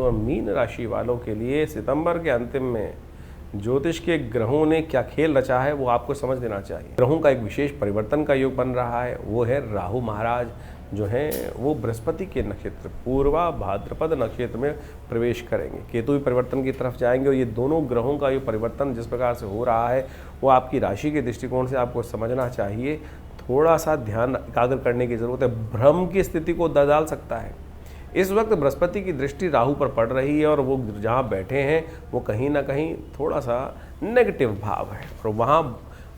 तो मीन राशि वालों के लिए सितंबर के अंतिम में ज्योतिष के ग्रहों ने क्या खेल रचा है वो आपको समझ लेना चाहिए। ग्रहों का एक विशेष परिवर्तन का योग बन रहा है, वो है राहु महाराज जो हैं वो बृहस्पति के नक्षत्र पूर्वा भाद्रपद नक्षत्र में प्रवेश करेंगे। केतु भी परिवर्तन की तरफ जाएंगे और ये दोनों ग्रहों का ये परिवर्तन जिस प्रकार से हो रहा है वो आपकी राशि के दृष्टिकोण से आपको समझना चाहिए। थोड़ा सा ध्यान एकाग्र करने की ज़रूरत है, भ्रम की स्थिति को डाल सकता है। इस वक्त बृहस्पति की दृष्टि राहु पर पड़ रही है और वो जहाँ बैठे हैं वो कहीं ना कहीं थोड़ा सा नेगेटिव भाव है और वहाँ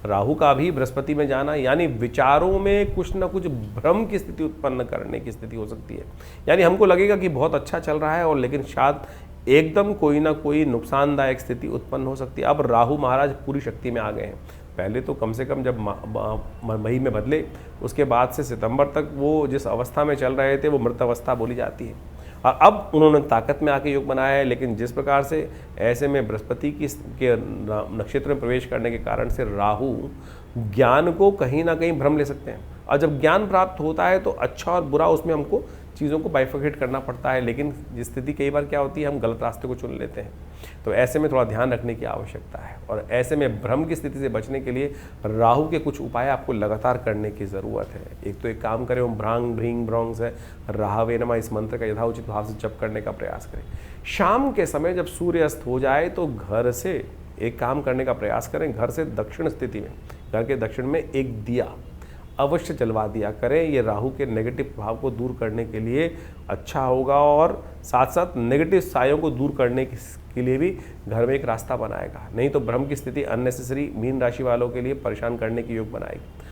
राहु का भी बृहस्पति में जाना यानी विचारों में कुछ ना कुछ भ्रम की स्थिति उत्पन्न करने की स्थिति हो सकती है। यानी हमको लगेगा कि बहुत अच्छा चल रहा है और लेकिन शायद एकदम कोई ना कोई नुकसानदायक स्थिति उत्पन्न हो सकती है। अब राहु महाराज पूरी शक्ति में आ गए हैं। पहले तो कम से कम जब मई में बदले उसके बाद से सितंबर तक वो जिस अवस्था में चल रहे थे वो मृत अवस्था बोली जाती है और अब उन्होंने ताकत में आके योग बनाया है। लेकिन जिस प्रकार से ऐसे में बृहस्पति के नक्षत्र में प्रवेश करने के कारण से राहु ज्ञान को कहीं ना कहीं भ्रम ले सकते हैं और जब ज्ञान प्राप्त होता है तो अच्छा और बुरा उसमें हमको चीज़ों को बाइफर्केट करना पड़ता है। लेकिन स्थिति कई बार क्या होती है हम गलत रास्ते को चुन लेते हैं, तो ऐसे में थोड़ा ध्यान रखने की आवश्यकता है और ऐसे में भ्रम की स्थिति से बचने के लिए राहु के कुछ उपाय आपको लगातार करने की ज़रूरत है। एक तो एक काम करें, ओम भ्रांग भ्रींग भ्रौंग से राहवे नमः इस मंत्र का यथाउचित भाव से जप करने का प्रयास करें। शाम के समय जब सूर्य अस्त हो जाए तो घर से एक काम करने का प्रयास करें, घर से दक्षिण स्थिति में घर के दक्षिण में एक दिया अवश्य जलवा दिया करें। ये राहु के नेगेटिव प्रभाव को दूर करने के लिए अच्छा होगा और साथ साथ नेगेटिव सायों को दूर करने के लिए भी घर में एक रास्ता बनाएगा। नहीं तो भ्रम की स्थिति अननेसेसरी मीन राशि वालों के लिए परेशान करने की योग बनाएगी।